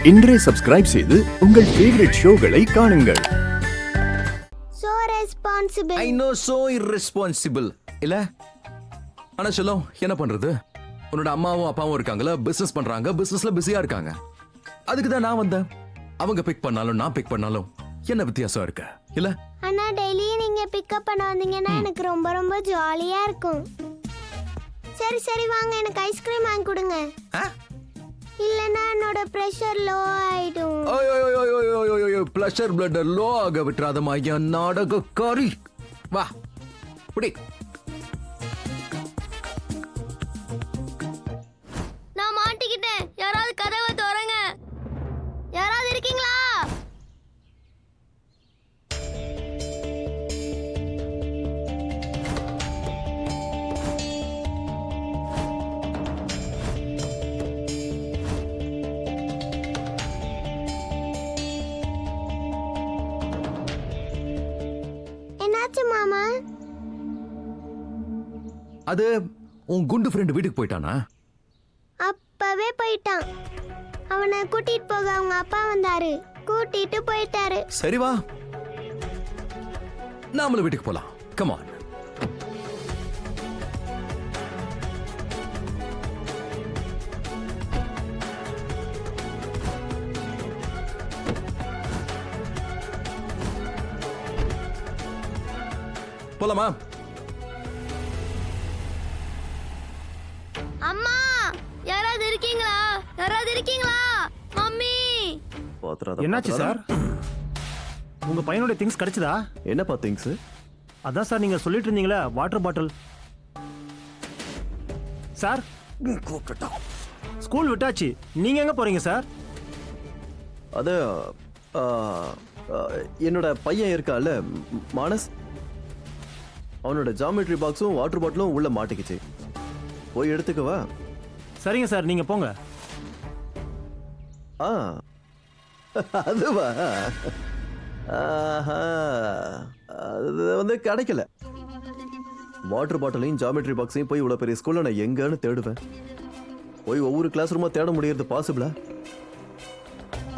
இன்றே சப்ஸ்கிரைப் செய்து உங்கள் ஃபேவரட் ஷோகளை காணுங்கள். So responsible. I know, so irresponsible. இல்ல ஆனா சொல்லும் என்ன பண்றது, உன்னோட அம்மாவும் அப்பாவும் இருக்காங்களா, பிசினஸ் பண்றாங்க, பிசினஸ்ல பிஸியா இருக்காங்க. அதுக்கு தான் நான் வந்தேன். அவங்க பிக் பண்ணாலும் நான் பிக் பண்ணாலும் என்ன வித்தியாசம் இருக்கு இல்ல? ஆனா டெய்லி நீங்க பிக்கப் பண்ண வந்தீங்கன்னா எனக்கு ரொம்ப ரொம்ப ஜாலியா இருக்கும். சரி சரி வாங்க, எனக்கு ஐஸ்கிரீம் வாங்கி கொடுங்க. இல்லனா என்னோட பிரஷர் லோ ஆயிடும். ஓய் பிரஷர் பிளட் லோ ஆக விட்டுறாதமா என் நாடகக்காரி. வா புடி. நான் மாட்டிக்கிட்டேன். யாராவது கதவை திறங்க. யாராவது இருக்கீங்களா? என்னாச்சு மாமா? அது உன் குண்டு ஃப்ரெண்ட் வீட்டுக்கு போயிட்டானா? அப்பவே போயிட்டான். அவனை கூட்டிட்டு போக அவங்க அப்பா வந்தாரு, கூட்டிட்டு போயிட்டாரு. சரி வா நாமளும் வீட்டுக்கு போலாம். Come on. போலாமா? அம்மா யாராவது இருக்கீங்களா? யாராவது இருக்கீங்களா? மம்மி. என்னாச்சு சார்? உங்க பையனோட திங்ஸ் கிடைச்சதா? என்னப்பா திங்ஸ்? அதான் சார் நீங்க சொல்லிட்டு இருந்தீங்களே வாட்டர் பாட்டில். சார் ஸ்கூல் விட்டாச்சு, நீங்க எங்க போறீங்க சார்? அது என்னோட பையன் இருக்கால மானஸ், அவனோட ஜாமெட்ரி பாக்ஸும் வாட்டர் பாட்டிலும் உள்ள மாட்டிக்கிச்சு. போய் எடுத்துக்கவா? சரிங்க சார், நீங்க போங்க. அதுவா? அது வந்து கிடைக்கல. வாட்டர் பாட்டிலையும் ஜாமெட்ரி பாக்ஸையும் போய் இவ்வளோ பெரிய ஸ்கூல்ல நான் எங்கன்னு தேடுவேன். போய் ஒவ்வொரு கிளாஸ் ரூமா தேட முடியறது பாசிபிளா?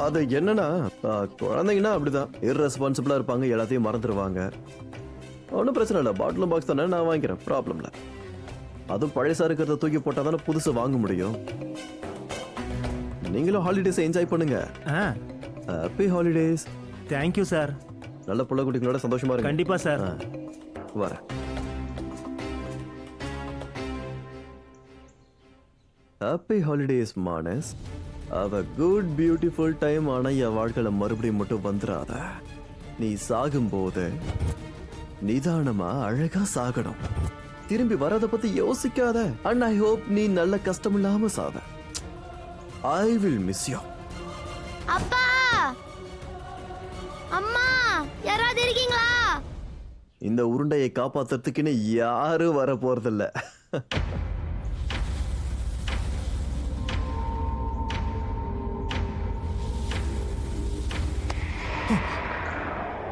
அது என்னன்னா குழந்தைங்கன்னா அப்படிதான் இர்ரெஸ்பான்சிபிளா இருப்பாங்க, எல்லாத்தையும் மறந்துடுவாங்க. ஒன்றும் பிரச்சனை இல்லை, பாட்டிலும் பாக்ஸ் தானே நான் வாங்கிக்கிறேன், ப்ராப்ளம் இல்லை. அதுவும் பழசா இருக்கிறத தூக்கி போட்டால் தானே புதுசு வாங்க முடியும். நீங்களும் ஹாலிடேஸ் என்ஜாய் பண்ணுங்க. Happy holidays. Thank you sir. நல்ல புள்ள குட்டிங்களோட சந்தோஷமா இருக்கு. கண்டிப்பா சார். வர ஹாப்பி ஹாலிடேஸ் மானஸ். அவ குட் பியூட்டிஃபுல் டைம். ஆனா என் வாழ்க்கையில மறுபடியும் மட்டும் வந்துடாத. நீ சாகும்போது நிதானமா அழகா சாகணும். திரும்பி வரத பத்தி யோசிக்காத. அண்ட் ஐ ஹோப் நீ நல்ல கஷ்டம் இல்லாம சாவ. I will miss you. அப்பா அம்மா யாராவது இருக்கீங்களா? இந்த உருண்டையை காப்பாத்துறதுக்குன்னு யாரும் வர போறதில்ல.